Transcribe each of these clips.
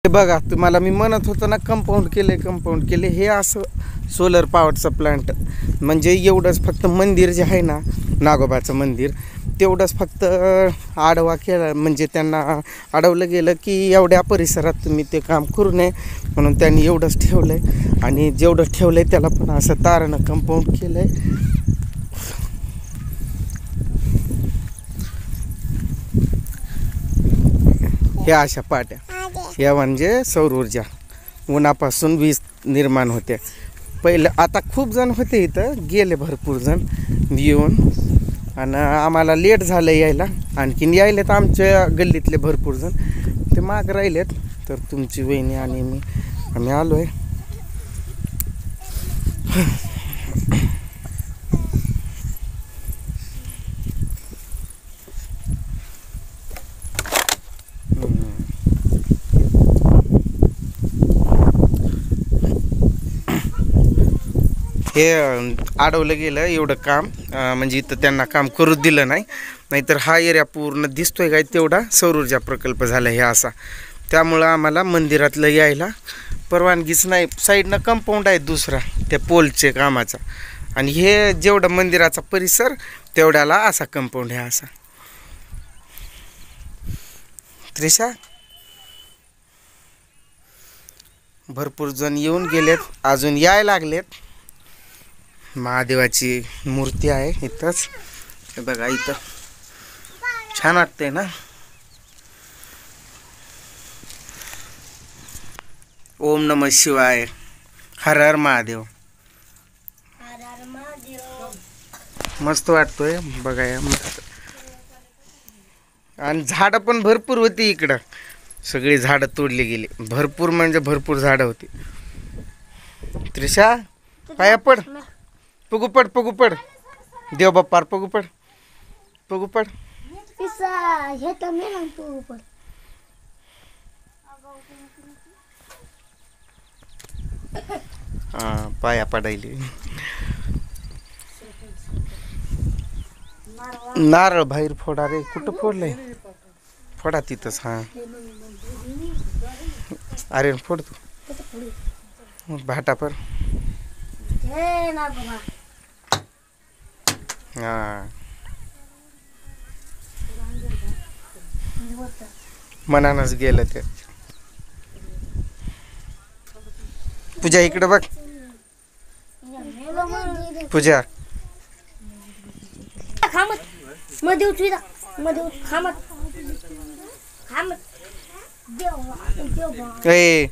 बघा तुम्हाला मी म्हणत होतो ना, कंपाऊंड केले हे असं सोलर पॉवरचं प्लांट. म्हणजे एवढंच फक्त मंदिर जे आहे ना, नागोबाचं मंदिर, तेवढंच फक्त आडवा केला. म्हणजे त्यांना अडवलं गेलं की एवढ्या परिसरात तुम्ही ते काम करू नये म्हणून त्यांनी एवढंच ठेवलं आहे. आणि जेवढं ठेवलं आहे त्याला पण असं तारानं कंपाऊंड केलं आहे. ह्या अशा पाट्या, या म्हणजे सौर ऊर्जा, उन्हापासून वीज निर्माण होते. पहिलं आता खूप जण होते इथं, गेले भरपूर जण येऊन. आणि आम्हाला लेट झालं यायला. आणखीन यायलेत आमच्या गल्लीतले भरपूर जण, ते माग राहिलेत. तर तुमची वहिनी आणि आम्ही आलो आहे. हे अडवलं गेलं एवढं काम. म्हणजे इथं त्यांना काम करू दिलं नाही. नाहीतर हा एरिया पूर्ण दिसतोय काय तेवढा सौर ऊर्जा प्रकल्प झाला हे असा. त्यामुळं आम्हाला मंदिरातलं यायला परवानगीच नाही. साईडनं कंपाऊंड आहे दुसरा त्या पोलचे कामाचा. आणि हे जेवढं मंदिराचा परिसर तेवढ्याला असा कंपाऊंड आहे असा. त्रिशा, भरपूर जण येऊन गेलेत, अजून यायला लागलेत. महादेवाची मूर्ती आहे इथंच. हे बघा इथं छान वाटतंय ना. ओम नमः शिवाय, हर हर महादेव. मस्त वाटतोय बघाया, मस्त. आणि झाडं पण भरपूर होती इकडं. सगळी झाडं तोडली गेली. भरपूर म्हणजे भरपूर झाडं होती. त्रिशा, पाया पड, पगू पड, देव बाप्पार पगू पड. हा, पाया पडायली. नारळ बाहेर फोडा रे. कुठं फोडलंय? फोडा तिथंच. हा, अरे फोड तू भाटा पर. हा, मनानच गेलं ते. पूजा इकडे बघ. पूजा, ए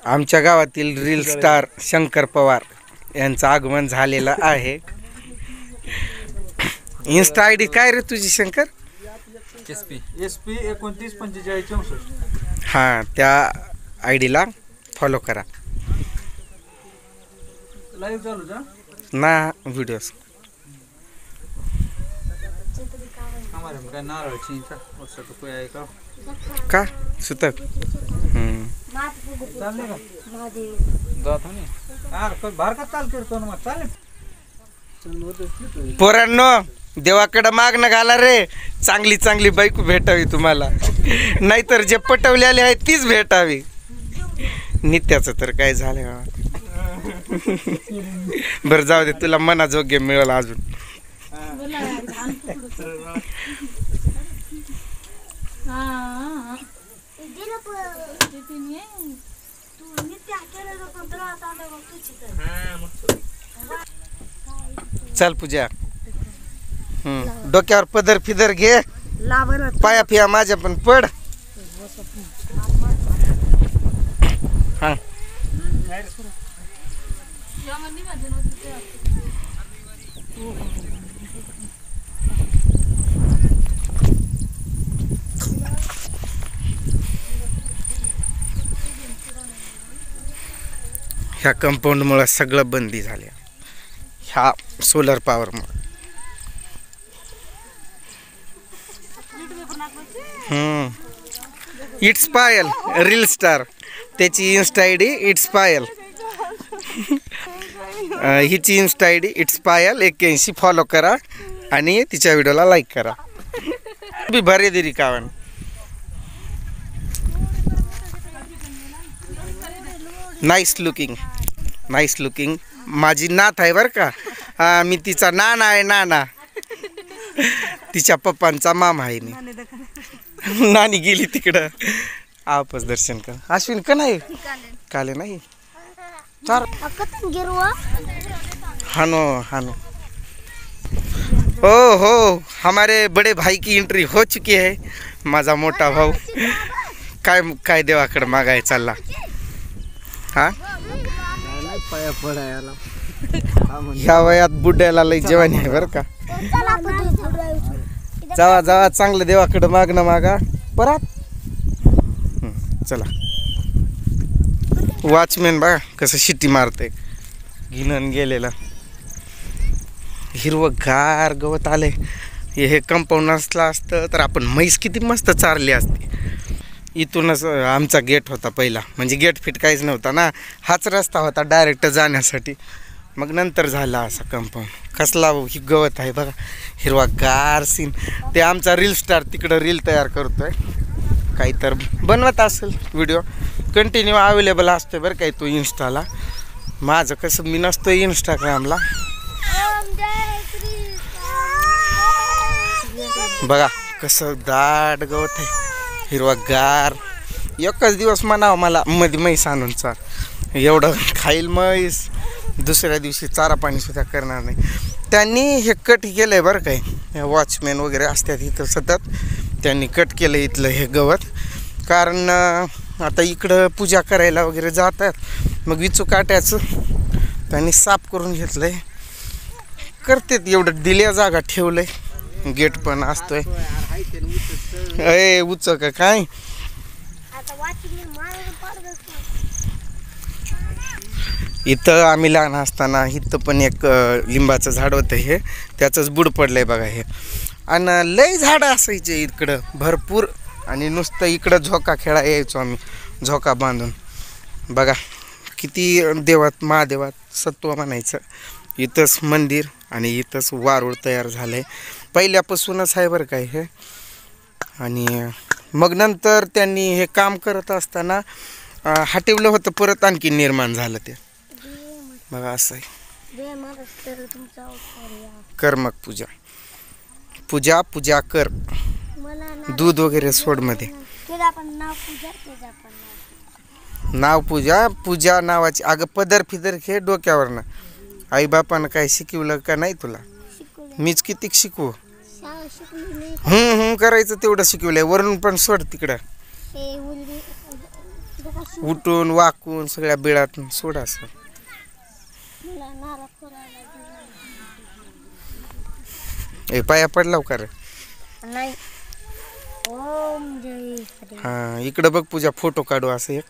आमच्या गावातील रील स्टार शंकर पवार यांचं आगमन झालेलं आहे. इन्स्टा आयडी काय रे तुझी शंकर? SP 294564. हां, त्या आयडीला फॉलो करा. लाईव्ह चालू जा ना व्हिडिओज. हमारे में नारळ चिंचा वर्षा तो कोई आएगा का सुतक. चालले का जात हो नाही. यार कोण बाहेर का चाल करतो ना. मग चालेल. पोरांनो, देवाकडे मागणं घाला रे. चांगली बायको भेटावी तुम्हाला. नाहीतर जे पटवलेले आहे तीच भेटावी. नित्याचं तर काय झालं. बरं जाऊ दे, तुला मनाजोग्य मिळालं अजून. चल पूजा, डोक्यावर पदर फिदर घे, पाया फिया माझ्या पण पड. हा, ह्या कंपाऊंडमुळे सगळं बंदी झाले. ह्या सोलर पॉवरमुळे. इट्स पायल रील स्टार, त्याची insta ID it's Payal. हिची insta ID it's Payal 81. Follow करा आणि तिच्या व्हिडिओला लाईक करा. भी भरे दिरी कावन नाईस लुकिंग माझी नात आहे बरं का. मी तिचा नाना आहे नाना. तिच्या पप्पांचा मामा आहे मी. नानी गेली तिकडं आपस दर्शन कर. अश्विन का नाही काले नाही चार हानो हानो. हो हमारे बड़े भाई की एंट्री हो चुकी है. माझा मोठा भाऊ काय देवाकडे मागाय चालला. हा पाया पडायला ह्या वयात बुड्याला लई जेवण आहे बरं का. जावा चांगलं देवाकडे मागणं मागा परत. चला वॉचमॅन बघा कसं शिट्टी मारते. गिनन गेलेला हिरवगार गवत आले. हे कंपाऊंड नसला असतं तर आपण म्हैस किती मस्त चारली असती. इथूनच आमचा गेट होता पहिला. म्हणजे गेट फिट काहीच नव्हता ना. हाच रस्ता होता डायरेक्ट जाण्यासाठी. मग नंतर झाला असा कंपाऊंड. कसला गवत आहे बघा हिरवागार सीन. ते आमचा रील स्टार तिकडं रील तयार करतोय. काही तर बनवत असेल व्हिडिओ. कंटिन्यू अवेलेबल असतोय बरं काही तो इंस्टाला. माझं कसं मी नसतो इंस्टाग्रामला. बघा कसं दाट गवत आहे हिरवागार. एकच दिवस म्हणावं मला मध्ये म्हैस आणून चार. एवढं खाईल म्हैस दुसऱ्या दिवशी चारा पाणी सुद्धा करणार नाही. त्यांनी हे कट केलं आहे बरं काय. वॉचमॅन वगैरे असतात इथं सतत. त्यांनी कट केलं इथलं हे गवत. कारण आता इकडं पूजा करायला वगैरे जातात. मग विचू काट्याचं त्यांनी साफ करून घेतलं आहे. करतात एवढं दिल्या जागा ठेवलं आहे. गेट पण असतोय. उच का काय इथं आम्ही लहान असताना इथं पण एक लिंबाचं झाड होतं. हे त्याचंच बुड पडलंय बघा हे. आणि लय झाडं असायचे इकडं भरपूर. आणि नुसतं इकडं झोका खेळा यायचो आम्ही झोका बांधून. बघा किती देवात महादेवात सत्व म्हणायचं. इथंच मंदिर आणि इथंच वारूळ तयार झालं आहे. पहिल्यापासूनच आहे बरं काय हे. आणि मग नंतर त्यांनी हे काम करत असताना हटवलं होतं. परत आणखी निर्माण झालं ते बघा असं आहे. कर मग पूजा कर. दूध वगैरे सोड मध्ये. नाव पूजा नावाची. अगं पदर फिदर घे डोक्यावरनं. आई बापानं काय शिकवलं का नाही तुला. मीच किती शिकवू. करायचं तेवढं शिकवलंय. वरून पण सोड तिकडं. उठून वाकून सगळ्या बिळात सोड असं. पाया पडलाव का रे. हा इकडं बघ पूजा फोटो काढू असं एक.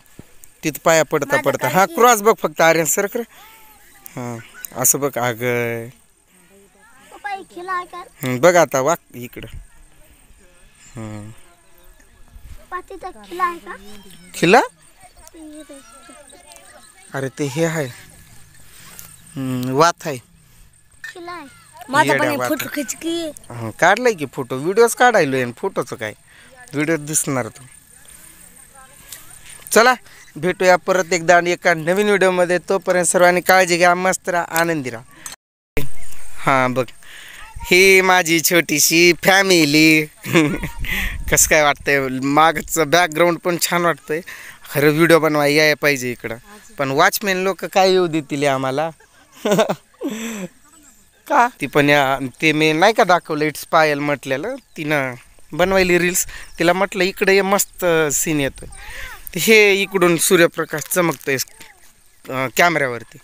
तिथं पाया पडता हा क्रॉस बघ फक्त. आर्यन सर कर. हा असं बघ. अग बघ आता वाक इकडं. खिला अरे ते हे आहे वात आहे. काढलाय की फोटो. व्हिडिओच काढायलोय. फोटोचं काय व्हिडिओ दिसणार तू. चला भेटूया परत एकदा एका नवीन व्हिडिओमध्ये. तोपर्यंत सर्वांनी काळजी घ्या. मस्त राहा आनंदी राहा. हां बघ ही माझी छोटीशी फॅमिली. कसं काय वाटतंय. मागचं बॅकग्राऊंड पण छान वाटतंय. खरं व्हिडिओ बनवाय याय पाहिजे इकडं. पण वॉचमॅन लोक काय येऊ देतील आम्हाला. का ती पण ते मी नाही का दाखवलं इट्स पायल म्हटलेलं. तिनं बनवायली रील्स. तिला म्हटलं इकडे ये मस्त सीन येतो. हे इकडून सूर्यप्रकाश चमकतोय कॅमेऱ्यावरती.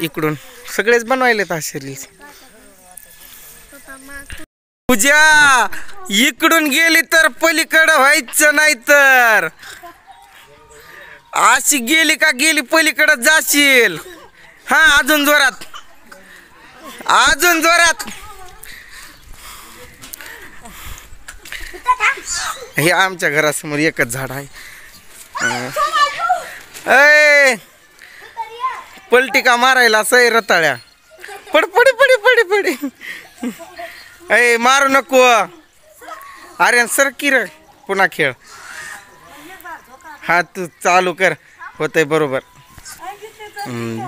इकडून सगळेच बनवायलेत असे रील्स. पूजा इकडून गेली तर पलीकडं व्हायचं. नाही तर अशी गेली का गेली पलीकडं जाशील. हा अजून जोरात हे आमच्या घरासमोर एकच झाड आहे. पलटी का मारायला सै रताळ्या. पडी. अय मारू नको. आर्यन सर की रे पुन्हा खेळ. हा तू चालू कर होतंय बरोबर.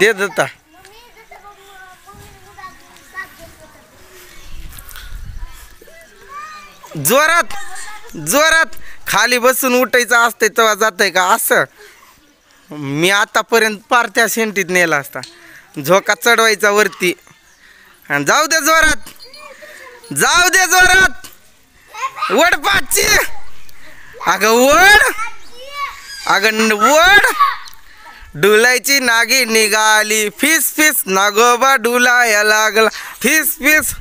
दे दत्ता. जोरात जोरात खाली बसून उठायचं असतंय तेव्हा जातंय का असं. मी आतापर्यंत पार त्या सेंटीत नेला असता. झोका चढवायचा वरती आणि जाऊ दे जोरात, जाऊ दे जोरात. वड पाचची. अगं वड, अगं वड. डुलायची नागी निघाली फिस फिस, नागोबा डुलाया लागला फिस फिस.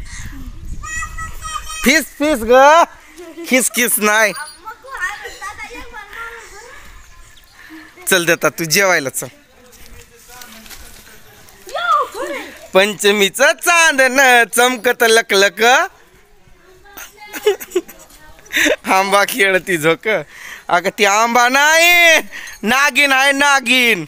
फिस फिस ग, खिस खिस नाही. चल देता तू जेवायला चल. पंचमीचं चांदण चमकत लकलक, आंबा खेळती झोक. अगं ती आंबा नाही, नागिन आहे नागिन.